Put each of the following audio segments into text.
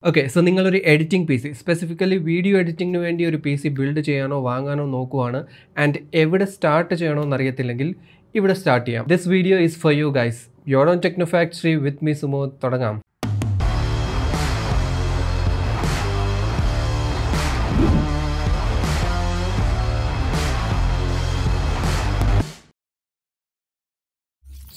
Okay, so നിങ്ങളൊരു editing P C, specifically video എഡിറ്റിങ്ങിന് വേണ്ടി ഒരു പി സി ബിൽഡ് ചെയ്യാനോ വാങ്ങാനോ നോക്കുവാണ് ആൻഡ് എവിടെ സ്റ്റാർട്ട് ചെയ്യണോ എന്നറിയത്തില്ലെങ്കിൽ ഇവിടെ സ്റ്റാർട്ട് ചെയ്യാം. This video is for you guys. Your on techno factory with me sumo. തുടങ്ങാം.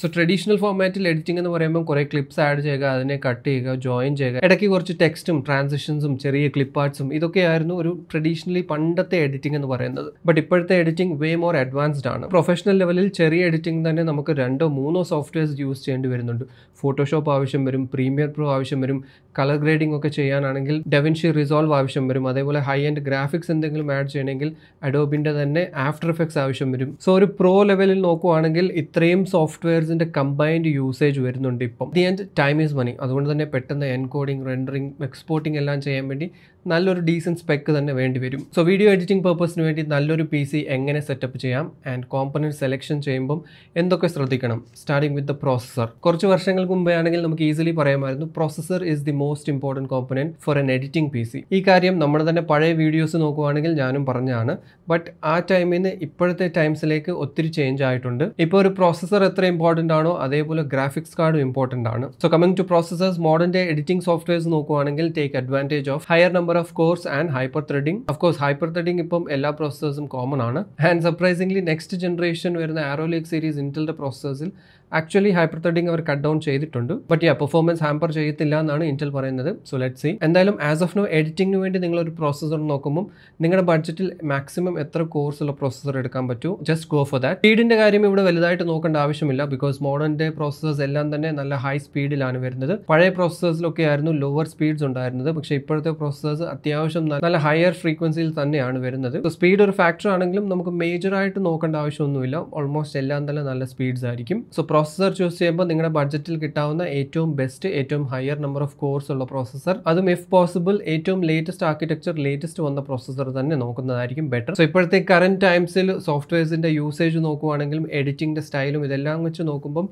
സോ ട്രഡീഷണൽ ഫോർമാറ്റിൽ എഡിറ്റിംഗ് എന്ന് പറയുമ്പോൾ കുറേ ക്ലിപ്സ് ആഡ് ചെയ്യുക, അതിനെ കട്ട് ചെയ്യുക, ജോയിൻ ചെയ്യുക, ഇടയ്ക്ക് കുറച്ച് ടെക്സ്റ്റും ട്രാൻസിഷൻസും ചെറിയ ക്ലിപ്പ് ആർട്സും ഇതൊക്കെയായിരുന്നു ഒരു ട്രഡീഷണലി പണ്ടത്തെ എഡിറ്റിംഗ് എന്ന് പറയുന്നത്. ബട്ട് ഇപ്പോഴത്തെ എഡിറ്റിംഗ് വേ മോർ അഡ്വാൻസ്ഡ് ആണ്. പ്രൊഫഷണൽ ലെവലിൽ ചെറിയ എഡിറ്റിംഗ് തന്നെ നമുക്ക് 2-3 സോഫ്റ്റ്വെയർസ് യൂസ് ചെയ്യേണ്ടി വരുന്നുണ്ട്. ഫോട്ടോഷോപ്പ് ആവശ്യം വരും, പ്രീമിയർ പ്രോ ആവശ്യം വരും, കളർ ഗ്രേഡിംഗ് ഒക്കെ ചെയ്യാനാണെങ്കിൽ ഡെവിൻഷി റിസോൾവ് ആവശ്യം വരും, അതേപോലെ ഹൈ എൻഡ് ഗ്രാഫിക്സ് എന്തെങ്കിലും ആഡ് ചെയ്യണമെങ്കിൽ അഡോബിൻ്റെ തന്നെ ആഫ്റ്റർ എഫക്ട്സ് ആവശ്യം വരും. സോ ഒരു പ്രോ ലെവലിൽ നോക്കുവാണെങ്കിൽ ഇത്രയും സോഫ്റ്റ്വെയർസിൻ്റെ കമ്പൈൻഡ് യൂസേജ് വരുന്നുണ്ട് ഇപ്പം. The end time is money. അതുകൊണ്ട് തന്നെ പെട്ടെന്ന് എൻകോഡിങ്, റെൻഡറിങ്, എക്സ്പോർട്ടിംഗ് എല്ലാം ചെയ്യാൻ വേണ്ടി നല്ലൊരു ഡീസൻറ്റ് സ്പെക്ക് തന്നെ വേണ്ടി വരും. സോ വീഡിയോ എഡിറ്റിംഗ് പർപ്പസിന് വേണ്ടി നല്ലൊരു പി സി എങ്ങനെ സെറ്റപ്പ് ചെയ്യാം ആൻഡ് കോമ്പണൻറ്റ് സെലക്ഷൻ ചെയ്യുമ്പം എന്തൊക്കെ ശ്രദ്ധിക്കണം, സ്റ്റാർട്ടിങ് വിത്ത് ദ പ്രോസസർ. കുറച്ച് വർഷങ്ങൾക്ക് മുമ്പേ ആണെങ്കിൽ നമുക്ക് ഈസിലി പറയാമായിരുന്നു processor is the most important component for an editing P C. ഈ കാര്യം നമ്മുടെ തന്നെ പഴയ വീഡിയോസ് നോക്കുവാണെങ്കിൽ ഞാനും പറഞ്ഞതാണ്. ബട്ട് ആ ടൈമിൽ നിന്ന് ഇപ്പോഴത്തെ ടൈംസിലേക്ക് ഒത്തിരി ചേഞ്ച് ആയിട്ടുണ്ട്. ഇപ്പോൾ ഒരു പ്രോസസർ എത്ര ഇമ്പോർട്ടൻ്റ് ആണോ അതേപോലെ ഗ്രാഫിക്സ് കാർഡും ഇമ്പോർട്ടൻ്റ് ആണ്. So coming to processors, modern day editing softwares നോക്കുവാണെങ്കിൽ take advantage of higher number of cores and hyper threading. Of course hyper threading ഇപ്പം എല്ലാ പ്രോസസേഴ്സും കോമൺ ആണ്. ആൻഡ് സർപ്രൈസിംഗ്ലി നെക്സ്റ്റ് ജനറേഷൻ വരുന്ന ആരോ ലേക്ക് സീരീസ് ഇന്റലിന്റെ പ്രോസസേഴ്സിൽ actually hyper threading അവർ cut down ചെയ്തിട്ടുണ്ട്. ബട്ട് പെർഫോമൻസ് ഹാമ്പർ ചെയ്യത്തില്ല എന്നാണ് ഇന്റൽ പറയുന്നത്. So let's see. എന്തായാലും ആസ് ഓഫ് നോ എഡിറ്റിംഗിന് വേണ്ടി നിങ്ങളൊരു പ്രോസസർ നോക്കുമ്പോൾ നിങ്ങളുടെ ബഡ്ജറ്റിൽ മാക്സിമം എത്ര കോഴ്സ് ഉള്ള പ്രോസസർ എടുക്കാൻ പറ്റൂ, ജസ്റ്റ് ഗോ ഫോർ ദാറ്റ്. സ്പീഡിന്റെ കാര്യം ഇവിടെ വലുതായിട്ട് നോക്കേണ്ട ആവശ്യമില്ല. ബിക്കോസ് മോഡേൺ ഡേ പ്രോസസേഴ്സ് എല്ലാം തന്നെ നല്ല ഹൈ സ്പീഡിലാണ് വരുന്നത്. പഴയ പ്രോസസേഴ്സിലൊക്കെ ആയിരുന്നു ലോവർ സ്പീഡ്സ് ഉണ്ടായിരുന്നത്. പക്ഷേ ഇപ്പോഴത്തെ പ്രോസസേഴ്സ് അത്യാവശ്യം നല്ല ഹയർ ഫ്രീക്വൻസിയിൽ തന്നെയാണ് വരുന്നത്. സോ സ്പീഡ് ഒരു ഫാക്ടർ ആണെങ്കിലും നമുക്ക് മേജറായിട്ട് നോക്കേണ്ട ആവശ്യമൊന്നുമില്ല. ഓൾമോസ്റ്റ് എല്ലാം തന്നെ നല്ല സ്പീഡ്സ് ആയിരിക്കും. സോ പ്രോസസർ ചൂസ് ചെയ്യുമ്പോൾ നിങ്ങളുടെ ബഡ്ജറ്റിൽ കിട്ടാവുന്ന ഏറ്റവും ബെസ്റ്റ്, ഏറ്റവും ഹയർ നമ്പർ ഓഫ് കോർസ് ഉള്ള പ്രോസസർ, അതും ഇഫ് പോസിബിൾ ഏറ്റവും ലേറ്റസ്റ്റ് ആർക്കിടെക്ചർ, ലേറ്റസ്റ്റ് വന്ന പ്രോസസർ തന്നെ നോക്കുന്നതായിരിക്കും ബെറ്റർ. സോ ഇപ്പോഴത്തെ കറന്റ് ടൈംസിൽ സോഫ്റ്റ്വെയർസിന്റെ യൂസേജ് നോക്കുവാണെങ്കിലും എഡിറ്റിംഗിന്റെ സ്റ്റൈലും ഇതെല്ലാം വെച്ച് നോക്കുമ്പോൾ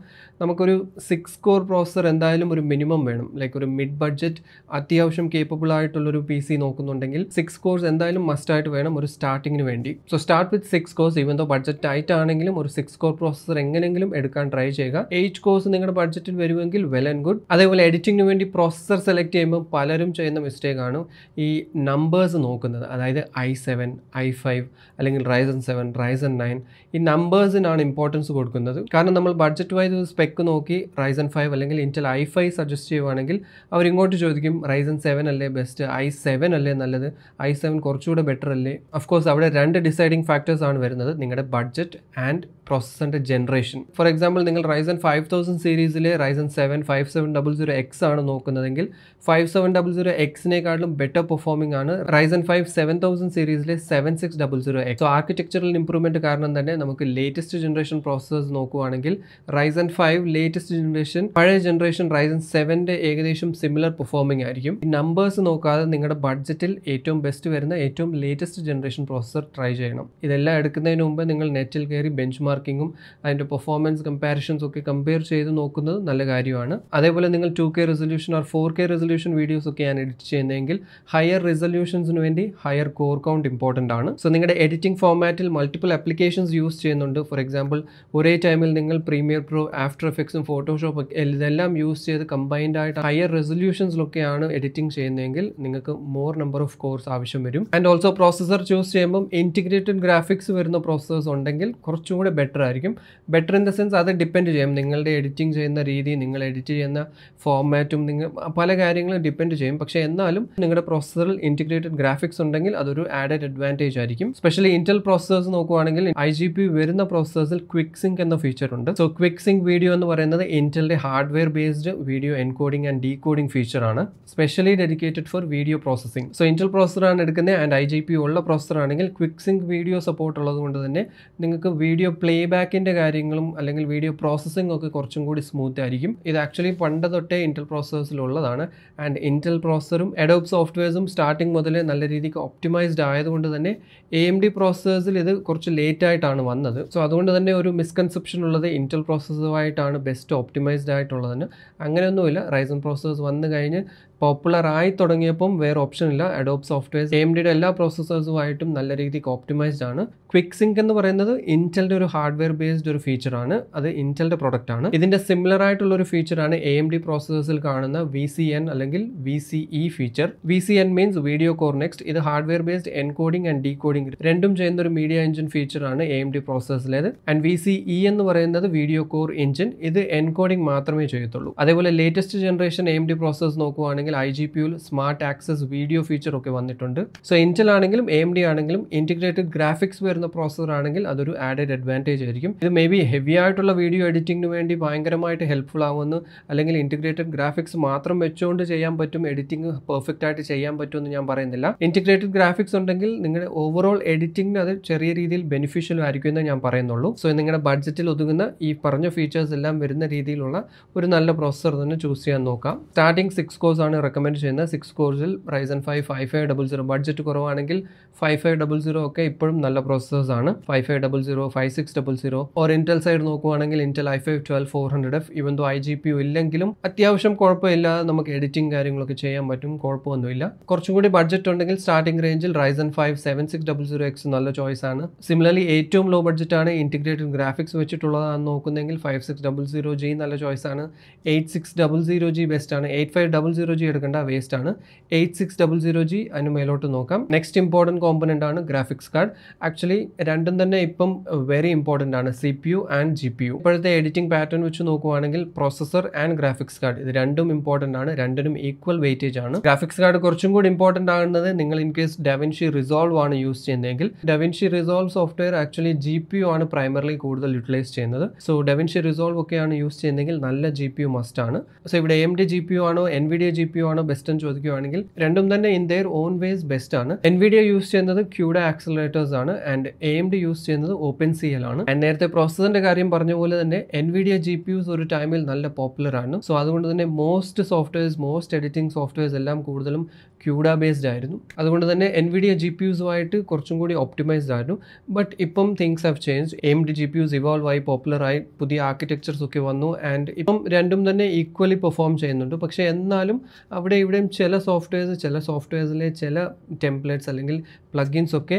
നമുക്കൊരു 6 കോർ പ്രോസസർ എന്തായാലും ഒരു മിനിമം വേണം. ലൈക്ക് ഒരു മിഡ് ബഡ്ജറ്റ് അത്യാവശ്യം കേപ്പബിൾ ആയിട്ടുള്ളൊരു പി സി നോക്കുന്നുണ്ടെങ്കിൽ 6 കോർസ് എന്തായാലും മസ്റ്റ് ആയിട്ട് വേണം ഒരു സ്റ്റാർട്ടിങ്ങിന് വേണ്ടി. So start with 6 cores. Even though budget tight ആണെങ്കിലും ഒരു 6 കോർ പ്രോസസർ എങ്ങനെയെങ്കിലും എടുക്കാൻ ട്രൈ ചെയ്യുക. 8 കോഴ്സ് നിങ്ങളുടെ ബഡ്ജറ്റിൽ വരുമെങ്കിൽ വെൽ ആൻഡ് ഗുഡ്. അതേപോലെ എഡിറ്റിംഗിന് വേണ്ടി പ്രോസസർ സെലക്ട് ചെയ്യുമ്പോൾ പലരും ചെയ്യുന്ന മിസ്റ്റേക്ക് ആണ് ഈ നമ്പേഴ്സ് നോക്കുന്നത്. അതായത് i7, i5 അല്ലെങ്കിൽ Ryzen 7, Ryzen 9 ഈ നമ്പേഴ്സിനാണ് ഇമ്പോർട്ടൻസ് കൊടുക്കുന്നത്. കാരണം നമ്മൾ ബഡ്ജറ്റ് വൈസ് സ്പെക്ക് നോക്കി Ryzen 5 അല്ലെങ്കിൽ Intel i5 സജസ്റ്റ് ചെയ്യുവാണെങ്കിൽ അവരിങ്ങോട്ട് ചോദിക്കും Ryzen 7 അല്ലേ ബെസ്റ്റ്, i7 അല്ലേ നല്ലത്, i7 കുറച്ചുകൂടെ ബെറ്റർ അല്ലേ. അഫ്കോഴ്സ് അവിടെ 2 ഡിസൈഡിങ് ഫാക്ടേഴ്സ് ആണ് വരുന്നത്, നിങ്ങളുടെ ബഡ്ജറ്റ് ആൻഡ് പ്രോസസറിന്റെ ജനറേഷൻ. ഫോർ എക്സാമ്പിൾ നിങ്ങൾ Ryzen 5000 സീരീസിലെ Ryzen 7 5700X ആണ് നോക്കുന്നതെങ്കിൽ 5700Xനേക്കാളും ബെറ്റർ പെർഫോമിംഗ് ആണ് Ryzen 5 7000 സീരീസിലെ 7600X. സോ ആർക്കിടെക്ചറൽ ഇംപ്രൂവ്മെന്റ് കാരണം തന്നെ നമുക്ക് ലേറ്റസ്റ്റ് ജനറേഷൻ പ്രോസസേഴ്സ് നോക്കുവാണെങ്കിൽ Ryzen 5 ലേറ്റസ്റ്റ് ജനറേഷൻ, പഴയ ജനറേഷൻ Ryzen 7ന്റെ ഏകദേശം സിമിലർ പെർഫോമിംഗ് ആയിരിക്കും. ഈ നമ്പേഴ്സ് നോക്കാതെ നിങ്ങളുടെ ബഡ്ജറ്റിൽ ഏറ്റവും ബെസ്റ്റ് വരുന്ന ഏറ്റവും ലേറ്റസ്റ്റ് ജനറേഷൻ പ്രോസസർ ട്രൈ ചെയ്യണം. ഇതെല്ലാം എടുക്കുന്നതിന് മുമ്പ് നിങ്ങൾ നെറ്റിൽ കയറി ബെഞ്ച് മാർക്കിങ്ങും അതിന്റെ പെർഫോമൻസ് കമ്പാരിഷൻസ് ഒക്കെ കമ്പയർ ചെയ്ത് നോക്കുന്നത് നല്ല കാര്യമാണ്. അതേപോലെ നിങ്ങൾ 2K resolution or 4K resolution videos ഒക്കെയാണ് എഡിറ്റ് ചെയ്യുന്നതെങ്കിൽ ഹയർ റെസൊല്യൂഷൻസിന് വേണ്ടി ഹയർ കോർ കൗണ്ട് ഇമ്പോർട്ടൻ്റ് ആണ്. സോ നിങ്ങളുടെ എഡിറ്റിംഗ് ഫോർമാറ്റിൽ മൾട്ടിപ്പിൾ ആപ്ലിക്കേഷൻസ് യൂസ് ചെയ്യുന്നുണ്ട്. ഫോർ എക്സാമ്പിൾ ഒരേ ടൈമിൽ നിങ്ങൾ പ്രീമിയർ പ്രോ, ആഫ്റ്റർ എഫക്ട്സും ഫോട്ടോഷോപ്പ് ഇതെല്ലാം യൂസ് ചെയ്ത് കമ്പൈൻഡ് ആയിട്ട് ഹയർ റെസൊല്യൂഷൻസിലൊക്കെയാണ് എഡിറ്റിംഗ് ചെയ്യുന്നതെങ്കിൽ നിങ്ങൾക്ക് മോർ നമ്പർ ഓഫ് കോർസ് ആവശ്യം വരും. ആൻഡ് ഓൾസോ പ്രോസസർ ചൂസ് ചെയ്യുമ്പോൾ ഇൻറ്റിഗ്രേറ്റഡ് ഗ്രാഫിക്സ് വരുന്ന പ്രോസസേഴ്സ് ഉണ്ടെങ്കിൽ കുറച്ചും കൂടെ ബെറ്റർ ആയിരിക്കും. ബെറ്റർ ഇൻ ദ സെൻസ് അത് ഡിപ്പെൻഡ് ചെയ്യും നിങ്ങളുടെ എഡിറ്റിംഗ് ചെയ്യുന്ന രീതി, നിങ്ങൾ എഡിറ്റ് ചെയ്യുന്ന ഫോർമാറ്റും, നിങ്ങൾ പല കാര്യങ്ങളും ഡിപ്പെൻഡ് ചെയ്യും. പക്ഷേ എന്നാലും നിങ്ങളുടെ പ്രോസസറിൽ ഇൻറ്റിഗ്രേറ്റഡ് ഗ്രാഫിക്സ് ഉണ്ടെങ്കിൽ അതൊരു ആഡഡ് അഡ്വാൻറ്റേജ് ആയിരിക്കും. സ്പെഷ്യലി ഇന്റൽ പ്രോസസേഴ്സ് നോക്കുവാണെങ്കിൽ IGP വരുന്ന പ്രോസസേഴ്സിൽ ക്വിക്ക് സിങ്ക് എന്ന ഫീച്ചർ ഉണ്ട്. സോ ക്വിക്ക് സിങ്ക് വീഡിയോ എന്ന് പറയുന്നത് ഇന്റലിന്റെ hardware based video encoding and decoding feature ആണ്, specially dedicated for video processing. So Intel പ്രോസസറാണ് എടുക്കുന്നത് ആൻഡ് IGP ഉള്ള പ്രോസസർ ആണെങ്കിൽ ക്വിക്ക് സിങ്ക് വീഡിയോ സപ്പോർട്ട് ഉള്ളത് കൊണ്ട് തന്നെ നിങ്ങൾക്ക് വീഡിയോ പ്ലേ ബാക്കിന്റെ കാര്യങ്ങളും അല്ലെങ്കിൽ വീഡിയോ പ്രോസസ്സിംഗ് ഒക്കെ കുറച്ചും കൂടി സ്മൂത്ത് ആയിരിക്കും. ഇത് ആക്ച്വലി പണ്ട് തൊട്ടേ ഇന്റൽ പ്രോസസേഴ്സിലുള്ളതാണ്. ആൻഡ് ഇന്റൽ പ്രോസസറും അഡോബ് സോഫ്റ്റ്വെയർസും സ്റ്റാർട്ടിങ് മുതലേ നല്ല രീതിക്ക് ഒപ്റ്റിമൈസ്ഡ് ആയതുകൊണ്ട് തന്നെ AMD പ്രോസസേഴ്സിൽ ഇത് കുറച്ച് ലേറ്റ് ആയിട്ടാണ് വന്നത്. സോ അതുകൊണ്ട് തന്നെ ഒരു മിസ്കൺസെപ്ഷൻ ഉള്ളത് ഇന്റൽ പ്രോസസറുമായിട്ടാണ് ബെസ്റ്റ് ഒപ്റ്റിമൈസ്ഡ് ആയിട്ടുള്ളതെന്ന്. അങ്ങനെയൊന്നുമില്ല. Ryzen പ്രോസസേഴ്സ് വന്നു കഴിഞ്ഞ് പോപ്പുലർ ആയി തുടങ്ങിയപ്പം വേറെ ഓപ്ഷൻ ഇല്ല. അഡോബ് സോഫ്റ്റ്വെയർസ് AMDയുടെ എല്ലാ പ്രോസസ്സേഴ്സുമായിട്ടും നല്ല രീതിക്ക് ഓപ്റ്റിമൈസ്ഡ് ആണ്. ക്വിക്ക് സിങ്ക് എന്ന് പറയുന്നത് ഇന്റലിന്റെ ഒരു ഹാർഡ്വെയർ ബേസ്ഡ് ഒരു ഫീച്ചറാണ്. അത് ഇന്റലിന്റെ പ്രൊഡക്റ്റ് ആണ്. ഇതിന്റെ സിമിലർ ആയിട്ടുള്ള ഒരു ഫീച്ചറാണ് AMD പ്രോസസ്സേഴ്സിൽ കാണുന്ന VCN അല്ലെങ്കിൽ VCE feature. VCN means video core next. ഇത് hardware based encoding and decoding രണ്ടും ചെയ്യുന്ന ഒരു മീഡിയ എഞ്ചിൻ ഫീച്ചറാണ് AMD പ്രോസസ്സറിലേത്. ആൻഡ് VCE എന്ന് പറയുന്നത് വീഡിയോ കോർ എഞ്ചിൻ. ഇത് എൻകോഡിംഗ് മാത്രമേ ചെയ്യത്തുള്ളൂ. അതേപോലെ ലേറ്റസ്റ്റ് ജനറേഷൻ AMD പ്രോസസ്സേഴ്സ് നോക്കുവാണെങ്കിൽ IGPU smart access video feature ഒക്കെ വന്നിട്ടുണ്ട്. സോ ഇന്റൽ ആണെങ്കിലും AMD ആണെങ്കിലും ഇന്റഗ്രേറ്റഡ് ഗ്രാഫിക്സ് വരുന്ന പ്രോസസർ ആണെങ്കിൽ അതൊരു ആഡഡ് അഡ്വാൻറ്റേജ് ആയിരിക്കും. ഇത് മേ ബി ഹെവി ആയിട്ടുള്ള വീഡിയോ എഡിറ്റിംഗിന് വേണ്ടി ഭയങ്കരമായിട്ട് ഹെൽപ്ഫുൾ ആവുമെന്ന്, അല്ലെങ്കിൽ ഇന്റഗ്രേറ്റഡ് ഗ്രാഫിക്സ് മാത്രം വെച്ചുകൊണ്ട് ചെയ്യാൻ പറ്റും, എഡിറ്റിംഗ് പെർഫെക്റ്റ് ആയിട്ട് ചെയ്യാൻ പറ്റുമെന്ന് ഞാൻ പറയുന്നില്ല. ഇന്റഗ്രേറ്റഡ് ഗ്രാഫിക്സ് ഉണ്ടെങ്കിൽ നിങ്ങളുടെ ഓവറോൾ എഡിറ്റിംഗിന് അത് ചെറിയ രീതിയിൽ ബെനിഫിഷ്യൽ ആയിരിക്കും എന്ന് ഞാൻ പറയുന്നുള്ളൂ. സോ നിങ്ങളുടെ ബഡ്ജറ്റിൽ ഒതുങ്ങുന്ന ഈ പറഞ്ഞ ഫീച്ചേഴ്സ് എല്ലാം വരുന്ന രീതിയിലുള്ള ഒരു നല്ല പ്രോസസർ തന്നെ ചൂസ് ചെയ്യാൻ നോക്കാം. സ്റ്റാർട്ടിംഗ് 6 കോഴ്സ് ആണ് റെക്കമെൻഡ് ചെയ്യുന്നത്. 6 കോഴ്സിൽ Ryzen 5 5500. ബഡ്ജറ്റ് കുറവാണെങ്കിൽ 5500 ഒക്കെ ഇപ്പോഴും നല്ല പ്രോസസ്സേഴ്സ് ആണ്. 5500, 5600 ഓർ ഇന്റൽ സൈഡ് നോക്കുവാണെങ്കിൽ ഇന്റൽ i5 12400F. ഇവൻ ദോ IGPU ഇല്ലെങ്കിലും അത്യാവശ്യം കുഴപ്പമില്ലാതെ നമുക്ക് എഡിറ്റിംഗ് കാര്യങ്ങളൊക്കെ ചെയ്യാൻ പറ്റും, കുഴപ്പമൊന്നുമില്ല. കുറച്ചും കൂടി ബഡ്ജറ്റ് ഉണ്ടെങ്കിൽ സ്റ്റാർട്ടിംഗ് റേഞ്ചിൽ Ryzen 5 7600X നല്ല ചോയ്സ് ആണ്. സിമിലർലി ഏറ്റവും ലോ ബഡ്ജറ്റ് ആണ് ഇന്റഗ്രേറ്റഡ് ഗ്രാഫിക്സ് വെച്ചിട്ടുള്ളതാണ് നോക്കുന്നെങ്കിൽ 5600G നല്ല ചോയ്സ് ആണ്. 8600G ബെസ്റ്റ് ആണ്. 8500G എടുക്കേണ്ട, വേസ്റ്റ് ആണ്. 8600G അതിന് മേലോട്ട് നോക്കാം. നെക്സ്റ്റ് ഇമ്പോർട്ടൻറ്റ് കോമ്പണന്റ് ആണ് ഗ്രാഫിക്സ് കാർഡ്. ആക്ച്വലി രണ്ടും തന്നെ ഇപ്പം വെരി ഇമ്പോർട്ടൻ്റ് ആണ്, CPU ആൻഡ് GPU. ഇപ്പോഴത്തെ എഡിറ്റിംഗ് പാറ്റേൺ വെച്ച് നോക്കുവാണെങ്കിൽ പ്രോസസർ ആൻഡ് ഗ്രാഫിക്സ് കാർഡ് ഇത് രണ്ടും ഇമ്പോർട്ടൻ്റ് ആണ്. രണ്ടിനും ഈക്വൽ വെയിറ്റേജ് ആണ്. ഗ്രാഫിക്സ് കാർഡ് കുറച്ചും കൂടി ഇമ്പോർട്ടൻ്റ് ആകുന്നത് നിങ്ങൾ ഇൻ കേസ് ഡാവിൻഷി റിസോൾവ് ആണ് യൂസ് ചെയ്യുന്നതെങ്കിൽ. Da Vinci resolve software actually GPU ആണ് പ്രൈമർലി കൂടുതൽ യൂട്ടിലൈസ് ചെയ്യുന്നത്. സോ ഡാവിൻഷി റിസോൾവ് ഒക്കെയാണ് യൂസ് ചെയ്യുന്നതെങ്കിൽ നല്ല GPU മസ്റ്റ് ആണ്. സോ ഇവിടെ AMD GPU ആണോ NVIDIA GPU ആണോ ബെസ്റ്റ് എന്ന് ചോദിക്കുകയാണെങ്കിൽ രണ്ടും തന്നെ in their own vase best ആണ്. NVIDIA യൂസ് ചെയ്യുന്നത് CUDA ആക്സിലറേറ്റേഴ്സ് ആണ് ആൻഡ് AMD യൂസ് ചെയ്യുന്നത് OpenCL ആണ്. ആൻഡ് നേരത്തെ പ്രോസസറിന്റെ കാര്യം പറഞ്ഞ പോലെ തന്നെ NVIDIA GPUs ഒരു ടൈമിൽ നല്ല പോപ്പുലർ ആണ്. സോ അതുകൊണ്ട് തന്നെ മോസ്റ്റ് എഡിറ്റിംഗ് സോഫ്റ്റ്വെയർസ് എല്ലാം കൂടുതലും CUDA ബേസ്ഡ് ആയിരുന്നു. അതുകൊണ്ട് തന്നെ NVIDIA GPUസുമായിട്ട് കുറച്ചും കൂടി ഒപ്റ്റിമൈസ്ഡ് ആയിരുന്നു. ബട്ട് ഇപ്പം things have change. AMD GPUs evolve ആയി പോപ്പുലറായി, പുതിയ ആർക്കിടെക്ചർസ് ഒക്കെ വന്നു ആൻഡ് ഇപ്പം രണ്ടും തന്നെ ഈക്വലി പെർഫോം ചെയ്യുന്നുണ്ട്. പക്ഷേ എന്നാലും അവിടെ ഇവിടെയും ചില സോഫ്റ്റ്വെയർസിലെ ചില ടെംപ്ലേറ്റ്സ് അല്ലെങ്കിൽ പ്ലഗിൻസ് ഒക്കെ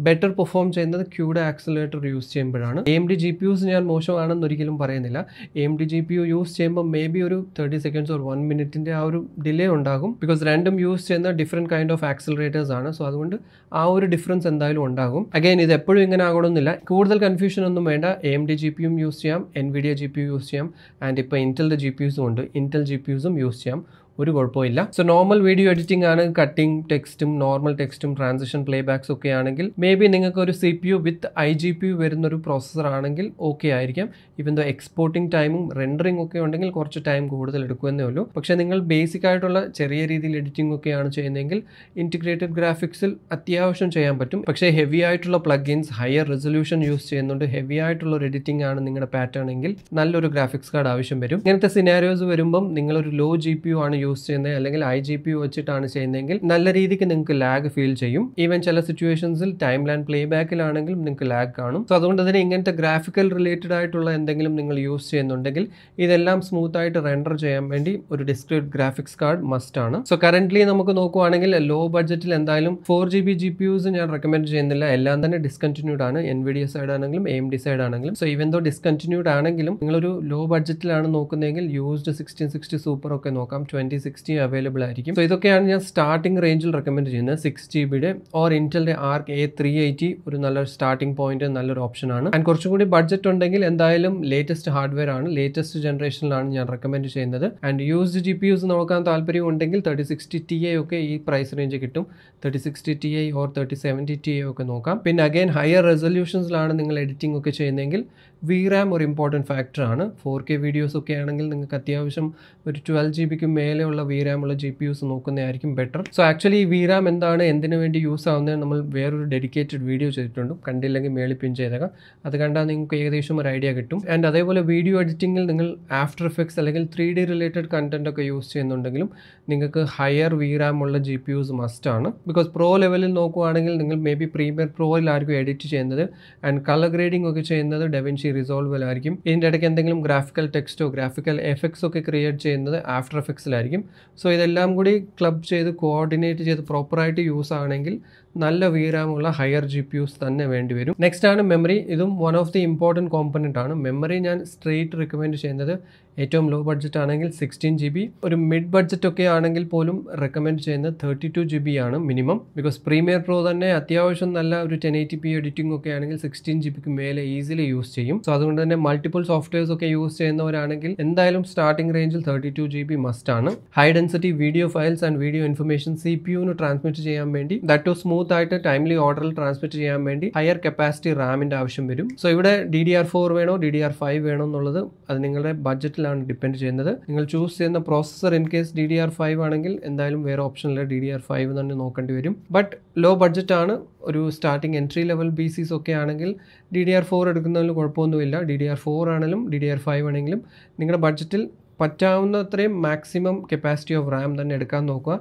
ബെറ്റർ പെർഫോം ചെയ്യുന്നത് CUDA ആക്സിലറേറ്റർ യൂസ് ചെയ്യുമ്പോഴാണ്. AMD GPUs ഞാൻ മോശമാണെന്ന് ഒരിക്കലും പറയുന്നില്ല. AMD GPU യൂസ് ചെയ്യുമ്പോൾ മേ ബി ഒരു 30 seconds or 1 minute ആ ഒരു ഡിലേ ഉണ്ടാകും. ബിക്കോസ് രണ്ടും യൂസ് ചെയ്യുന്ന ഡിഫറെൻറ്റ് കൈൻഡ് ഓഫ് ആക്സിലറേറ്റേഴ്സ് ആണ്. സോ അതുകൊണ്ട് ആ ഒരു ഡിഫറൻസ് എന്തായാലും ഉണ്ടാകും. അഗൈൻ ഇത് എപ്പോഴും ഇങ്ങനെ ആകണമെന്നില്ല. കൂടുതൽ കൺഫ്യൂഷൻ ഒന്നും വേണ്ട. AMD GPU യൂസ് ചെയ്യാം, NVIDIA GPU യൂസ് ചെയ്യാം ആൻഡ് ഇപ്പോൾ ഇന്റലിൻ്റെ GPUസും ഉണ്ട്. ഇന്റൽ GPUസും യൂസ് ചെയ്യാം, ഒരു കുഴപ്പമില്ല. സോ നോർമൽ വീഡിയോ എഡിറ്റിംഗ് ആണ്, കട്ടിംഗ് ടെക്സ്റ്റും നോർമൽ ടെക്സ്റ്റും ട്രാൻസിഷൻ പ്ലേബാക്സ് ഒക്കെ ആണെങ്കിൽ മേ ബി നിങ്ങൾക്ക് ഒരു CPU വിത്ത് IGPU വരുന്നൊരു പ്രോസസ്സർ ആണെങ്കിൽ ഓക്കെ ആയിരിക്കാം. ഇവൻ ദോ എക്സ്പോർട്ടിംഗ് ടൈമും റെൻഡറിംഗ് ഒക്കെ ഉണ്ടെങ്കിൽ കുറച്ച് ടൈം കൂടുതൽ എടുക്കുമെന്നേ ഉള്ളൂ. പക്ഷേ നിങ്ങൾ ബേസിക് ആയിട്ടുള്ള ചെറിയ രീതിയിൽ എഡിറ്റിംഗ് ഒക്കെയാണ് ചെയ്യുന്നതെങ്കിൽ ഇൻറ്റിഗ്രേറ്റഡ് ഗ്രാഫിക്സിൽ അത്യാവശ്യം ചെയ്യാൻ പറ്റും. പക്ഷേ ഹെവി ആയിട്ടുള്ള പ്ലഗിൻസ്, ഹയർ റെസൊല്യൂഷൻ യൂസ് ചെയ്യുന്നുണ്ട്, ഹെവി ആയിട്ടുള്ള ഒരു എഡിറ്റിംഗ് ആണ് നിങ്ങളുടെ പാറ്റേൺ എങ്കിൽ നല്ലൊരു ഗ്രാഫിക്സ് കാർഡ് ആവശ്യം വരും. ഇങ്ങനത്തെ സിനാരിയോസ് വരുമ്പം നിങ്ങളൊരു ലോ GPU ആണ് യൂസ് ചെയ്യുന്നത് അല്ലെങ്കിൽ IGPU വെച്ചിട്ടാണ് ചെയ്യുന്നതെങ്കിൽ നല്ല രീതിക്ക് നിങ്ങൾക്ക് ലാഗ് ഫീൽ ചെയ്യും. ഈവൻ ചില സിറ്റുവേഷൻസിൽ ടൈം ലൈൻ പ്ലേബാക്കിലാണെങ്കിലും നിങ്ങൾക്ക് ലാഗ് കാണും. സോ അതുകൊണ്ട് തന്നെ ഇങ്ങനത്തെ ഗ്രാഫിക്കൽ റിലേറ്റഡ് ആയിട്ടുള്ള എന്തെങ്കിലും നിങ്ങൾ യൂസ് ചെയ്യുന്നുണ്ടെങ്കിൽ ഇതെല്ലാം സ്മൂത്ത് ആയിട്ട് റെൻഡർ ചെയ്യാൻ വേണ്ടി ഒരു ഡിസ്ക്രീറ്റ് ഗ്രാഫിക്സ് കാർഡ് മസ്റ്റ് ആണ്. സോ കറന്റ്ലി നമുക്ക് നോക്കുവാണെങ്കിൽ ലോ ബഡ്ജറ്റിൽ എന്തായാലും 4GB GPUs ഞാൻ റെക്കമെൻഡ് ചെയ്യുന്നില്ല. എല്ലാം തന്നെ ഡിസ്കണ്ടിന്യൂഡ് ആണ്, NVIDIA സൈഡ് ആണെങ്കിലും AMD സൈഡ് ആണെങ്കിലും. സോ ഈവൻ ദോ ഡിസ്കണ്ടിന്യൂഡ് ആണെങ്കിലും നിങ്ങളൊരു ലോ ബഡ്ജറ്റിലാണ് നോക്കുന്നതെങ്കിൽ യൂസ്ഡ് 1660 സൂപ്പർ ഒക്കെ നോക്കാം, 2060 അവൈലബിൾ ആയിരിക്കും. സോ ഇതൊക്കെയാണ് ഞാൻ സ്റ്റാർട്ടിംഗ് റേഞ്ചിൽ റെക്കമെൻഡ് ചെയ്യുന്നത്. 6GB ഓർ ഇന്റലിന്റെ ARC A380 ഒരു നല്ലൊരു സ്റ്റാർട്ടിംഗ് പോയിന്റ്, നല്ലൊരു ഓപ്ഷൻ ആണ്. ആൻഡ് കുറച്ചും കൂടി ബഡ്ജറ്റ് ഉണ്ടെങ്കിൽ എന്തായാലും ലേറ്റസ്റ്റ് ഹാർഡ്വെയർ ആണ്, ലേറ്റസ്റ്റ് ജനറേഷനിലാണ് ഞാൻ റെക്കമെൻഡ് ചെയ്യുന്നത്. ആൻഡ് യൂസ്ഡ് GPUs നോക്കാൻ താല്പര്യം ഉണ്ടെങ്കിൽ 3060 Ti ഒക്കെ ഈ പ്രൈസ് റേഞ്ച് കിട്ടും. 3060 Ti ഓർ 3070 Ti ഒക്കെ നോക്കാം. പിന്നെ അഗൈൻ ഹയർ റെസൊല്യൂഷൻസിലാണ് നിങ്ങൾ എഡിറ്റിംഗ് ഒക്കെ ചെയ്യുന്നതെങ്കിൽ VRAM ഒരു ഇമ്പോർട്ടൻറ്റ് ഫാക്ടറാണ്. 4K വീഡിയോസ് ഒക്കെ ആണെങ്കിൽ നിങ്ങൾക്ക് അത്യാവശ്യം ഒരു 12GB മേലെയുള്ള VRAM ഉള്ള GPUs നോക്കുന്നതായിരിക്കും ബെറ്റർ. സോ ആക്ച്വലി ഈ VRAM എന്താണ്, എന്തിനു വേണ്ടി യൂസ് ആവുന്നത് നമ്മൾ വേറൊരു ഡെഡിക്കേറ്റഡ് വീഡിയോ ചെയ്തിട്ടുണ്ട്. കണ്ടില്ലെങ്കിൽ മേളിൽ പിൻ ചെയ്തേക്കാം, അത് കണ്ടാൽ നിങ്ങൾക്ക് ഏകദേശം ഒരു ഐഡിയ കിട്ടും. ആൻഡ് അതേപോലെ വീഡിയോ എഡിറ്റിങ്ങിൽ നിങ്ങൾ ആഫ്റ്റർ എഫക്ട്സ് അല്ലെങ്കിൽ 3D റിലേറ്റഡ് കണ്ടന്റ് ഒക്കെ യൂസ് ചെയ്യുന്നുണ്ടെങ്കിലും നിങ്ങൾക്ക് ഹയർ VRAM ഉള്ള GPUs മസ്റ്റ് ആണ്. ബിക്കോസ് പ്രോ ലെവലിൽ നോക്കുവാണെങ്കിൽ നിങ്ങൾ മേ ബി പ്രീമിയർ പ്രോയിലായിരിക്കും എഡിറ്റ് ചെയ്യുന്നത് ആൻഡ് കളർ ഗ്രേഡിംഗ് ഒക്കെ ചെയ്യുന്നത് ഡെവിൻഷി റിസോൾവിലായിരിക്കും. ഇതിൻ്റെ ഇടയ്ക്ക് എന്തെങ്കിലും ഗ്രാഫിക്കൽ ടെക്സ്റ്റോ ഗ്രാഫിക്കൽ എഫക്ട്സോ ഒക്കെ ക്രിയേറ്റ് ചെയ്യുന്നത് ആഫ്റ്റർ എഫക്ട്സിലായിരിക്കും. സോ ഇതെല്ലാം കൂടി ക്ലബ് ചെയ്ത് കോർഡിനേറ്റ് ചെയ്ത് പ്രോപ്പറായിട്ട് യൂസ് ആണെങ്കിൽ നല്ല VRAM ഹയർ GPUs തന്നെ വേണ്ടി വരും. നെക്സ്റ്റ് ആണ് മെമ്മറി. ഇതും one of the important component ആണ്. മെമ്മറി ഞാൻ സ്ട്രെയിറ്റ് റിക്കമെൻഡ് ചെയ്യുന്നത് ഏറ്റവും ലോ ബഡ്ജറ്റ് ആണെങ്കിൽ 16 GB, ഒരു മിഡ് ബഡ്ജറ്റ് ഒക്കെ ആണെങ്കിൽ പോലും റെക്കമെൻഡ് ചെയ്യുന്നത് 32 GB ആണ് മിനിമം. ബിക്കോസ് പ്രീമിയർ പ്രോ തന്നെ അത്യാവശ്യം നല്ല ഒരു 1080p എഡിറ്റിംഗ് ഒക്കെ ആണെങ്കിൽ 16 GB മേലെ ഈസിലി യൂസ് ചെയ്യും. സോ അതുകൊണ്ട് തന്നെ മൾട്ടിപ്പിൾ സോഫ്റ്റ്വെയർസ് ഒക്കെ യൂസ് ചെയ്യുന്നവരാണെങ്കിൽ എന്തായാലും സ്റ്റാർട്ടിംഗ് റേഞ്ചിൽ 32 GB മസ്റ്റ് ആണ്. High density video files and video information CPU-ന് ട്രാൻസ്മിറ്റ് ചെയ്യാൻ വേണ്ടി, ദാറ്റ് ടു സ്മൂത്ത് ആയിട്ട് ടൈംലി ഓർഡറിൽ ട്രാൻസ്മിറ്റ് ചെയ്യാൻ വേണ്ടി ഹയർ കപ്പാസിറ്റി റാമിൻ്റെ ആവശ്യം വരും. സോ ഇവിടെ DDR4 വേണോ DDR5 വേണോ എന്നുള്ളത് അത് നിങ്ങളുടെ ബഡ്ജറ്റിലാണ് ഡിപ്പെൻഡ് ചെയ്യുന്നത്. നിങ്ങൾ ചൂസ് ചെയ്യുന്ന പ്രോസസ്സർ ഇൻ കേസ് DDR5 ആണെങ്കിൽ എന്തായാലും വേറെ ഓപ്ഷനില്ല, DDR5 തന്നെ നോക്കേണ്ടി വരും. ബട്ട് ലോ ബഡ്ജറ്റ് ആണ്, ഒരു സ്റ്റാർട്ടിംഗ് എൻട്രി ലെവൽ PCs ഒക്കെ ആണെങ്കിൽ DDR4 എടുക്കുന്നതിൽ കുഴപ്പമൊന്നുമില്ല. DDR4 ആണെങ്കിലും DDR5 ആണെങ്കിലും നിങ്ങളുടെ ബഡ്ജറ്റിൽ പറ്റാവുന്ന അത്രയും മാക്സിമം കപ്പാസിറ്റി ഓഫ് റാം തന്നെ എടുക്കാൻ നോക്കുക.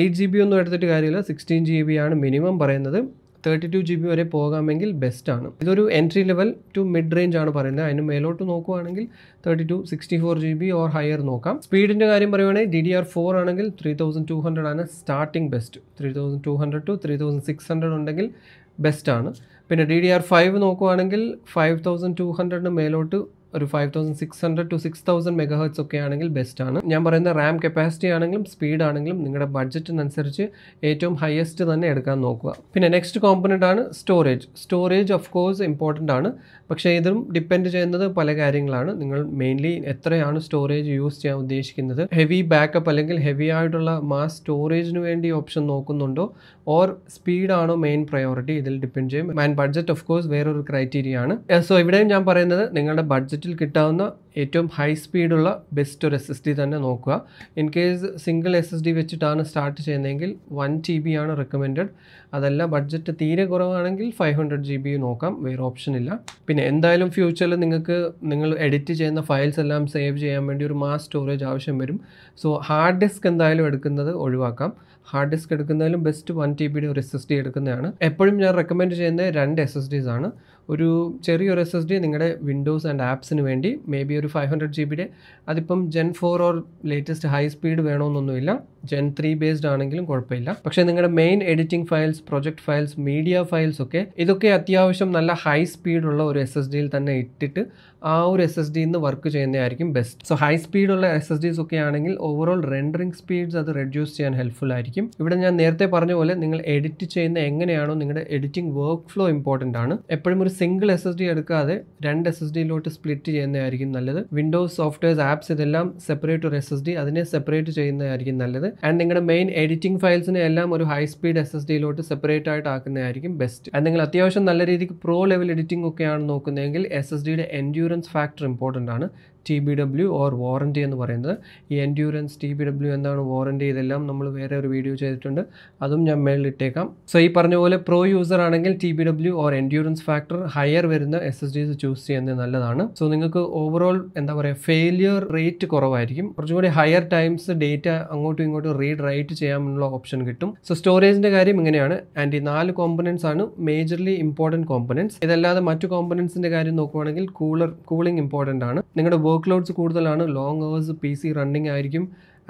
8 GB ഒന്നും എടുത്തിട്ട് കാര്യമില്ല, 16 GB ആണ് മിനിമം പറയുന്നത്. 32 GB വരെ പോകാമെങ്കിൽ ബെസ്റ്റ് ആണ്. ഇതൊരു entry level two mid range ആണ് പറയുന്നത്. അതിന് മേലോട്ട് നോക്കുകയാണെങ്കിൽ 32, 64 GB ഓർ ഹയർ നോക്കാം. സ്പീഡിൻ്റെ കാര്യം പറയുവാണെങ്കിൽ DDR4 ആണെങ്കിൽ 3200 ആണ് സ്റ്റാർട്ടിംഗ് ബെസ്റ്റ്. 3200 to 3600 ഉണ്ടെങ്കിൽ ബെസ്റ്റ് ആണ്. പിന്നെ DDR5 നോക്കുകയാണെങ്കിൽ 5200 മേലോട്ട് ഒരു 5600 to 6000 MHz ഒക്കെ ആണെങ്കിൽ ബെസ്റ്റ് ആണ്. ഞാൻ പറയുന്ന റാം കപ്പാസിറ്റി ആണെങ്കിലും സ്പീഡ് ആണെങ്കിലും നിങ്ങളുടെ ബഡ്ജറ്റിനനുസരിച്ച് ഏറ്റവും ഹയസ്റ്റ് തന്നെ എടുക്കാൻ നോക്കുക. പിന്നെ നെക്സ്റ്റ് കോമ്പണൻ്റ് ആണ് storage. Storage of course important ആണ്, പക്ഷേ ഇതും ഡിപ്പെൻഡ് ചെയ്യുന്നത് പല കാര്യങ്ങളാണ്. നിങ്ങൾ മെയിൻലി എത്രയാണ് സ്റ്റോറേജ് യൂസ് ചെയ്യാൻ ഉദ്ദേശിക്കുന്നത്, ഹെവി ബാക്കപ്പ് അല്ലെങ്കിൽ ഹെവി ആയിട്ടുള്ള മാസ് സ്റ്റോറേജിന് വേണ്ടി ഓപ്ഷൻ നോക്കുന്നുണ്ടോ ഓർ സ്പീഡാണോ മെയിൻ പ്രയോറിറ്റി, ഇതിൽ ഡിപ്പെൻഡ് ചെയ്യും. ആൻഡ് ബഡ്ജറ്റ് ഓഫ് കോഴ്സ് വേറൊരു ക്രൈറ്റീരിയ ആണ്. സോ ഇവിടെയും ഞാൻ പറയുന്നത് നിങ്ങളുടെ ബഡ്ജറ്റിൽ കിട്ടാവുന്ന ഏറ്റവും ഹൈ സ്പീഡുള്ള ബെസ്റ്റ് ഒരു SSD തന്നെ നോക്കുക. ഇൻ കേസ് സിംഗിൾ SSD വെച്ചിട്ടാണ് സ്റ്റാർട്ട് ചെയ്യുന്നതെങ്കിൽ 1 TB ആണ് റെക്കമെൻഡഡ്. അതല്ല ബഡ്ജറ്റ് തീരെ കുറവാണെങ്കിൽ 500 GB നോക്കാം, വേറെ ഓപ്ഷൻ ഇല്ല. പിന്നെ എന്തായാലും ഫ്യൂച്ചറിൽ നിങ്ങൾ എഡിറ്റ് ചെയ്യുന്ന ഫയൽസ് എല്ലാം സേവ് ചെയ്യാൻ വേണ്ടി ഒരു മാസ് സ്റ്റോറേജ് ആവശ്യം വരും. സോ ഹാർഡ് ഡിസ്ക് എന്തായാലും എടുക്കുന്നത് ഒഴിവാക്കാം. ഹാർഡ് ഡിസ്ക് എടുക്കുന്നതിലും ബെസ്റ്റ് 1 TB ഒരു SSD എടുക്കുന്നതാണ്. എപ്പോഴും ഞാൻ റെക്കമെൻഡ് ചെയ്യുന്നത് 2 SSDs ആണ്. ഒരു ചെറിയൊരു SSD നിങ്ങളുടെ വിൻഡോസ് ആൻഡ് ആപ്സിന് വേണ്ടി, മേ ബി ഒരു 500 GB, അതിപ്പം Gen 4 or latest high speed വേണമെന്നൊന്നുമില്ല, Gen 3 ബേസ്ഡ് ആണെങ്കിലും കുഴപ്പമില്ല. പക്ഷേ നിങ്ങളുടെ main editing files, project files, media files ഇതൊക്കെ അത്യാവശ്യം നല്ല ഹൈ സ്പീഡുള്ള ഒരു SSDയിൽ തന്നെ ഇട്ടിട്ട് ആ ഒരു SSDയിൽ നിന്ന് വർക്ക് ചെയ്യുന്നതായിരിക്കും ബെസ്റ്റ്. സോ ഹൈ സ്പീഡുള്ള SSDs ഒക്കെ ആണെങ്കിൽ ഓവറോൾ റെൻഡറിങ് സ്പീഡ്സ് അത് റെഡ്യൂസ് ചെയ്യാൻ ഹെൽപ്ഫുൾ ആയിരിക്കും. ഇവിടെ ഞാൻ നേരത്തെ പറഞ്ഞ പോലെ നിങ്ങൾ എഡിറ്റ് ചെയ്യുന്ന എങ്ങനെയാണോ നിങ്ങളുടെ എഡിറ്റിംഗ് വർക്ക് ഫ്ലോ ഇമ്പോർട്ടൻ്റ് ആണ്. എപ്പോഴും ഒരു സിംഗിൾ SSD എടുക്കാതെ 2 SSDയിലോട്ട് സ്പ്ലിറ്റ് ചെയ്യുന്നതായിരിക്കും നല്ലത്. വിൻഡോസ്, സോഫ്റ്റ്വെയർസ്, ആപ്സ് ഇതെല്ലാം സെപ്പറേറ്റ് ഒരു SSD, അതിനെ സെപ്പറേറ്റ് ചെയ്യുന്നതായിരിക്കും നല്ലത്. ആൻഡ് നിങ്ങളുടെ മെയിൻ എഡിറ്റിംഗ് ഫയൽസിനെ എല്ലാം ഒരു ഹൈ സ്പീഡ് SSDയിലോട്ട് സെപ്പറേറ്റ് ആയിട്ട് ആക്കുന്നതായിരിക്കും ബെസ്റ്റ്. ആൻഡ് നിങ്ങൾ അത്യാവശ്യം നല്ല രീതിക്ക് പ്രോ ലെവൽ എഡിറ്റിംഗ് ഒക്കെയാണ് നോക്കുന്നതെങ്കിൽ SSDയുടെ എൻഡ്യൂറൻസ് ഫാക്ടർ ഇമ്പോർട്ടൻ്റ് ആണ്. TBW ഓർ വാറൻറ്റി എന്ന് പറയുന്നത്. ഈ എൻഡ്യൂറൻസ്, TBW എന്താണ്, വാറൻറ്റി, ഇതെല്ലാം നമ്മൾ വേറെ ഒരു വീഡിയോ ചെയ്തിട്ടുണ്ട്, അതും ഞാൻ മേളിലിട്ടേക്കാം. സോ ഈ പറഞ്ഞ പോലെ പ്രോ യൂസർ ആണെങ്കിൽ TBW or endurance factor higher വരുന്ന SSDs ചൂസ് ചെയ്യുന്നത് നല്ലതാണ്. സോ നിങ്ങൾക്ക് ഓവറോൾ ഫെയിലിയർ റേറ്റ് കുറവായിരിക്കും. കുറച്ചുകൂടി ഹയർ ടൈംസ് ഡേറ്റ അങ്ങോട്ടും ഇങ്ങോട്ടും റീഡ് റൈറ്റ് ചെയ്യാനുള്ള ഓപ്ഷൻ കിട്ടും. സോ സ്റ്റോറേജിൻ്റെ കാര്യം ഇങ്ങനെയാണ്. ആൻഡ് ഈ 4 കോമ്പണൻസ് ആണ് മേജർലി ഇമ്പോർട്ടൻറ്റ് കോമ്പണൻസ്. ഇതല്ലാതെ മറ്റു കോമ്പണൻസിൻ്റെ കാര്യം നോക്കുവാണെങ്കിൽ കൂളിംഗ് ഇമ്പോർട്ടൻ്റ് ആണ്. നിങ്ങളുടെ വർക്ക് ലോഡ്സ് കൂടുതലാണ്, ലോങ് അവേഴ്സ് PC റണ്ണിങ് ആയിരിക്കും,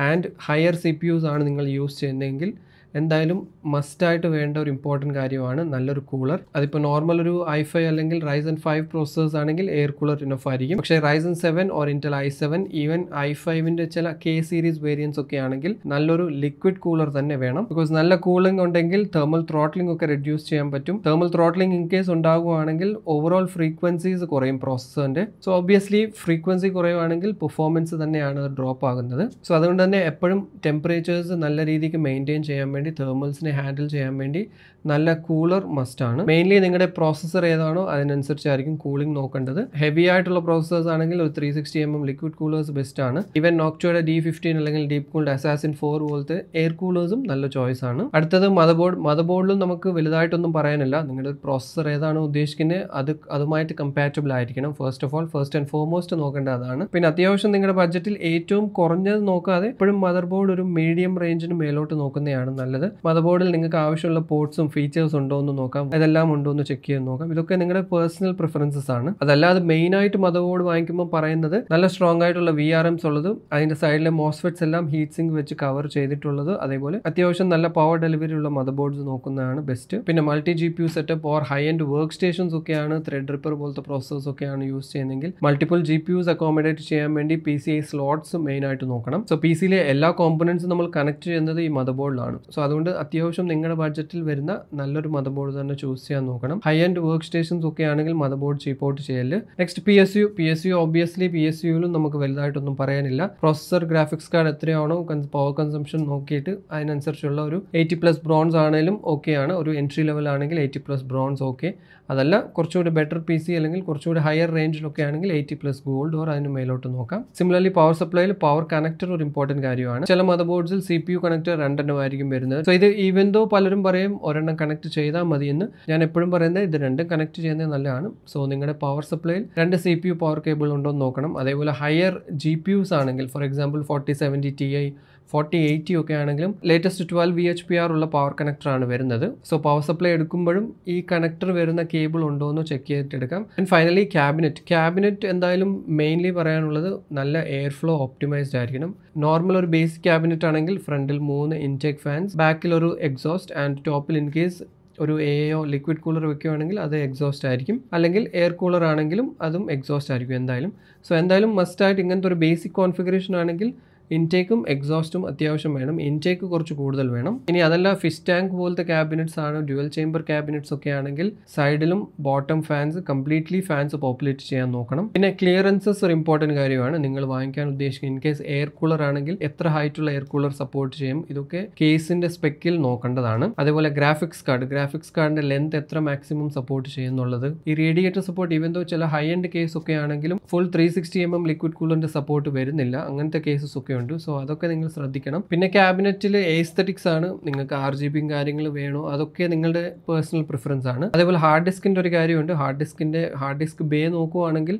ആൻഡ് ഹയർ CPUs ആണ് നിങ്ങൾ യൂസ് ചെയ്യുന്നതെങ്കിൽ എന്തായാലും മസ്റ്റായിട്ട് വേണ്ട ഒരു ഇമ്പോർട്ടൻറ്റ് കാര്യമാണ് നല്ലൊരു കൂളർ. അതിപ്പോൾ നോർമൽ ഒരു i5 അല്ലെങ്കിൽ Ryzen 5 പ്രോസസ്സേഴ്സ് ആണെങ്കിൽ എയർ കൂളർ ഇനഫ് ആയിരിക്കും. പക്ഷേ Ryzen 7 or Intel i7, even i5ൻ്റെ ചില K സീരീസ് വേരിയൻസ് ഒക്കെ ആണെങ്കിൽ നല്ലൊരു ലിക്വിഡ് കൂളർ തന്നെ വേണം. ബിക്കോസ് നല്ല കൂളിംഗ് ഉണ്ടെങ്കിൽ തെർമൽ ത്രോട്ട്ലിംഗ് ഒക്കെ റെഡ്യൂസ് ചെയ്യാൻ പറ്റും. തെർമൽ ത്രോട്ട്ലിംഗ് ഇൻ കേസ് ഉണ്ടാകുവാണെങ്കിൽ ഓവറോൾ ഫ്രീക്വൻസീസ് കുറയും പ്രോസസ്സറിൻ്റെ. സോ ഒബ്വിയസ്ലി ഫ്രീക്വൻസി കുറയുവാണെങ്കിൽ പെർഫോമൻസ് തന്നെയാണ് അത് ഡ്രോപ്പ് ആകുന്നത്. സോ അതുകൊണ്ട് തന്നെ എപ്പോഴും ടെമ്പറേച്ചേഴ്സ് നല്ല രീതിക്ക് മെയിൻറ്റെയിൻ ചെയ്യാൻ വേണ്ടി, തെർമൽസിനെ ഹാൻഡിൽ ചെയ്യാൻ വേണ്ടി നല്ല കൂളർ മസ്റ്റ് ആണ്. മെയിൻലി നിങ്ങളുടെ പ്രോസസ്സർ ഏതാണോ അതിനനുസരിച്ചായിരിക്കും കൂളിംഗ് നോക്കേണ്ടത്. ഹെവി ആയിട്ടുള്ള പ്രോസസ്സേഴ്സ് ആണെങ്കിൽ ഒരു 360mm ലിക്വിഡ് കൂളേഴ്സ് ബെസ്റ്റ് ആണ്. ഈവൻ നോക്ടോയുടെ D15 അല്ലെങ്കിൽ ഡീപ് കൂൾഡ് Assassin 4 പോലത്തെ എയർ കൂളേഴ്സും നല്ല ചോയ്സ് ആണ്. അടുത്തത് മദർബോർഡിലും നമുക്ക് വലുതായിട്ടൊന്നും പറയാനില്ല. നിങ്ങളുടെ പ്രോസസ്സർ ഏതാണോ ഉദ്ദേശിക്കുന്നത് അതുമായിട്ട് കമ്പാറ്റബിൾ ആയിരിക്കണം. ഫസ്റ്റ് ആൻഡ് ഫോർമോസ്റ്റ് നോക്കേണ്ടത് അതാണ്. പിന്നെ അത്യാവശ്യം നിങ്ങളുടെ ബഡ്ജറ്റിൽ ഏറ്റവും കുറഞ്ഞത് നോക്കാതെ എപ്പോഴും മദർബോർഡ് ഒരു മീഡിയം റേഞ്ചിന് മേലോട്ട് നോക്കുന്നതാണ് നല്ലത്. നല്ലത്. മദർ ബോർഡിൽ നിങ്ങൾക്ക് ആവശ്യമുള്ള പോർട്സും ഫീച്ചേഴ്സ് ഉണ്ടോ എന്ന് നോക്കാം, ഇതെല്ലാം ഉണ്ടോ എന്ന് ചെക്ക് ചെയ്ത് നോക്കാം. ഇതൊക്കെ നിങ്ങളുടെ പേഴ്സണൽ പ്രിഫറൻസസ് ആണ്. അതല്ലാതെ മെയിൻ ആയിട്ട് മദർ ബോർഡ് വാങ്ങിക്കുമ്പോൾ പറയുന്നത് നല്ല സ്ട്രോങ് ആയിട്ടുള്ള VRMs ഉള്ളതും അതിന്റെ സൈഡിലെ മോസ്ഫെറ്റ്സ് എല്ലാം ഹീറ്റ് സിങ്ക് വെച്ച് കവർ ചെയ്തിട്ടുള്ളത്, അതേപോലെ അത്യാവശ്യം നല്ല പവർ ഡെലിവറി ഉള്ള മദർ ബോർഡ്സ് നോക്കുന്നതാണ് ബെസ്റ്റ്. പിന്നെ multi GPU setup or high end work stations ഒക്കെയാണ്, ത്രെഡ് റിപ്പർ പോലത്തെ പ്രോസസ്സേഴ്സ് ഒക്കെയാണ് യൂസ് ചെയ്യുന്നതെങ്കിൽ മൾട്ടിപ്പിൾ GPUs അക്കോമഡേറ്റ് ചെയ്യാൻ വേണ്ടി PCI സ്ലോട്ട്സ് മെയിൻ ആയിട്ട് നോക്കണം. സോ PCയിലെ എല്ലാ കോമ്പണൻസും നമ്മൾ കണക്ട് ചെയ്യുന്നത് ഈ മദർ ബോർഡിലാണ്. സോ അതുകൊണ്ട് അത്യാവശ്യം നിങ്ങളുടെ ബഡ്ജറ്റിൽ വരുന്ന നല്ലൊരു മദർ ബോർഡ് തന്നെ ചൂസ് ചെയ്യാൻ നോക്കണം. ഹൈ എൻഡ് വർക്ക് സ്റ്റേഷൻസ് ഒക്കെ ആണെങ്കിൽ മദർ ബോർഡ് ചീപ്പ് ഔട്ട് ചെയ്യല്. നെക്സ്റ്റ് PSU ഒബ്വിയസ്ലി PSUയിലും നമുക്ക് വലുതായിട്ടൊന്നും പറയാനില്ല. പ്രോസസർ ഗ്രാഫിക്സ് കാർഡ് എത്രയാണോ പവർ കൺസംഷൻ നോക്കിയിട്ട് അതിനനുസരിച്ചുള്ള ഒരു 80+ ബ്രോൺസ് ആണെങ്കിലും ഓക്കെ ആണ്. ഒരു എൻട്രി ലെവൽ ആണെങ്കിൽ 80+ ബ്രോൺസ് ഓക്കെ. അതല്ല കുറച്ചുകൂടി ബെറ്റർ PC അല്ലെങ്കിൽ കുറച്ചുകൂടി ഹയർ റേഞ്ചിലൊക്കെ ആണെങ്കിൽ 80+ ഗോൾഡ് ഓർ അതിന് മേലോട്ട് നോക്കാം. സിമിലർലി പവർ സപ്ലൈയിൽ പവർ കണക്ടർ ഒരു ഇമ്പോർട്ടൻറ്റ് കാര്യമാണ്. ചില മദർ ബോർഡ്സിൽ CPU കണക്ടർ 2 ആയിരിക്കും വരുന്നത്. സോ ഇത് ഈവൻ ദോ പലരും പറയും ഒരെണ്ണം കണക്ട് ചെയ്താൽ മതി എന്ന്, ഞാൻ എപ്പോഴും പറയുന്നത് ഇത് രണ്ടും കണക്ട് ചെയ്യുന്നത് നല്ലതാണ്. സോ നിങ്ങളുടെ പവർ സപ്ലൈയിൽ 2 CPU പവർ കേബിൾ ഉണ്ടോ എന്ന് നോക്കണം. അതേപോലെ ഹയർ GPUs ആണെങ്കിൽ ഫോർ എക്സാമ്പിൾ 4070 Ti 4080 ഒക്കെ ആണെങ്കിലും ലേറ്റസ്റ്റ് 12 VHPR ഉള്ള പവർ കണക്ടറാണ് വരുന്നത്. സോ പവർ സപ്ലൈ എടുക്കുമ്പോഴും ഈ കണക്ടർ വരുന്ന കേബിൾ ഉണ്ടോ എന്ന് ചെക്ക് ചെയ്തിട്ട് എടുക്കാം. ആൻഡ് ഫൈനലി ക്യാബിനറ്റ് എന്തായാലും മെയിൻലി പറയാനുള്ളത് നല്ല എയർ ഫ്ലോ ഓപ്റ്റിമൈസ്ഡ് ആയിരിക്കണം. നോർമൽ ഒരു ബേസിക് ക്യാബിനറ്റ് ആണെങ്കിൽ ഫ്രണ്ടിൽ 3 ഇൻടേക്ക് ഫാൻസ്, ബാക്കിൽ ഒരു എക്സോസ്റ്റ് ആൻഡ് ടോപ്പിൽ ഇൻ കേസ് ഒരു AO ലിക്വിഡ് കൂളർ വെക്കുകയാണെങ്കിൽ അത് എക്സോസ്റ്റ് ആയിരിക്കും, അല്ലെങ്കിൽ എയർ കൂളർ ആണെങ്കിലും അതും എക്സോസ്റ്റ് ആയിരിക്കും എന്തായാലും. സോ എന്തായാലും മസ്റ്റായിട്ട് ഇങ്ങനത്തെ ഒരു ബേസിക് കോൺഫിഗറേഷൻ ആണെങ്കിൽ ഇൻടേക്കും എക്സോസ്റ്റും അത്യാവശ്യം വേണം. ഇൻടേക്ക് കുറച്ച് കൂടുതൽ വേണം. ഇനി അതല്ല ഫിഷ് ടാങ്ക് പോലത്തെ ക്യാബിനറ്റ്സ് ആണ്, ഡ്യുവൽ ചേംബർ ക്യാബിനറ്റ്സ് ഒക്കെ ആണെങ്കിൽ സൈഡിലും bottom fans completely fans populate ചെയ്യാൻ നോക്കണം. പിന്നെ ക്ലിയറൻസസ് ഒരു ഇമ്പോർട്ടൻറ്റ് കാര്യമാണ്. നിങ്ങൾ വാങ്ങിക്കാൻ ഉദ്ദേശിക്കുന്ന ഇൻ കേസ് എയർ കൂളർ ആണെങ്കിൽ എത്ര ഹൈറ്റുള്ള എയർ കൂളർ സപ്പോർട്ട് ചെയ്യും, ഇതൊക്കെ കേസിന്റെ സ്പെക്കിൽ നോക്കേണ്ടതാണ്. അതേപോലെ ഗ്രാഫിക്സ് കാർഡിന്റെ ലെങ്ത് എത്ര മാക്സിമം സപ്പോർട്ട് ചെയ്യുന്നുള്ളത്. ഈ റേഡിയേറ്റർ സപ്പോർട്ട് ഈവൻ ദോ ചില ഹൈ എൻഡ് കേസ് ഒക്കെ ആണെങ്കിലും ഫുൾ 360mm ലിക്വിഡ് കൂളറിന്റെ സപ്പോർട്ട് വരുന്നില്ല, അങ്ങനത്തെ കേസസ് ഒക്കെ ഉണ്ട്. സോ അതൊക്കെ നിങ്ങൾ ശ്രദ്ധിക്കണം. പിന്നെ ക്യാബിനറ്റിൽ എസ്തെറ്റിക്സ് ആണ്, നിങ്ങൾക്ക് RGB കാര്യങ്ങൾ വേണോ അതൊക്കെ നിങ്ങളുടെ പേഴ്സണൽ പ്രിഫറൻസ് ആണ്. അതേപോലെ ഹാർഡ് ഡിസ്കിന്റെ ഒരു കാര്യമുണ്ട്. ഹാർഡ് ഡിസ്ക് ബേ നോക്കുവാണെങ്കിൽ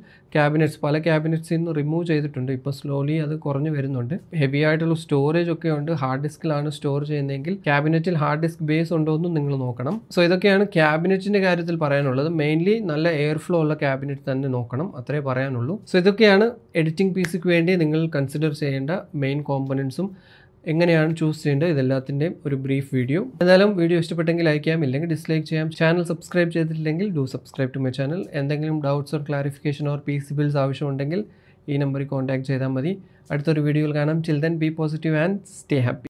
പല ക്യാബിനറ്റ്സിൽ നിന്ന് റിമൂവ് ചെയ്തിട്ടുണ്ട്. ഇപ്പോൾ സ്ലോലി അത് കുറഞ്ഞു വരുന്നുണ്ട്. ഹെവി ആയിട്ടുള്ള സ്റ്റോറേജ് ഒക്കെ ഉണ്ട്. ഹാർഡ് ഡിസ്കിലാണ് സ്റ്റോർ ചെയ്യുന്നതെങ്കിൽ ക്യാബിനറ്റിൽ ഹാർഡ് ഡിസ്ക് ബേസ് ഉണ്ടോ എന്നും നിങ്ങൾ നോക്കണം. സോ ഇതൊക്കെയാണ് ക്യാബിനറ്റിന്റെ കാര്യത്തിൽ പറയാനുള്ളത്. മെയിൻലി നല്ല എയർ ഫ്ലോ ഉള്ള ക്യാബിനറ്റ് തന്നെ നോക്കണം, അത്രേ പറയാനുള്ളൂ. സോ ഇതൊക്കെയാണ് എഡിറ്റിംഗ് PCക്ക് വേണ്ടി നിങ്ങൾ കൺസിഡർ ചെയ്യേണ്ട മെയിൻ കോമ്പണൻസും എങ്ങനെയാണ് ചൂസ് ചെയ്യേണ്ടത് ഇതെല്ലാത്തിൻ്റെയും ഒരു ബ്രീഫ് വീഡിയോ. എന്തായാലും വീഡിയോ ഇഷ്ടപ്പെട്ടെങ്കിൽ ലൈക്ക് ചെയ്യാം, ഇല്ലെങ്കിൽ ഡിസ്ലൈക്ക് ചെയ്യാം. ചാനൽ സബ്സ്ക്രൈബ് ചെയ്തിട്ടില്ലെങ്കിൽ do subscribe to my channel. എന്തെങ്കിലും doubts or clarification or PC builds ആവശ്യമുണ്ടെങ്കിൽ ഈ നമ്പറിൽ കോൺടാക്ട് ചെയ്താൽ മതി. അടുത്തൊരു വീഡിയോയിൽ കാണാം. Till then be positive and stay happy.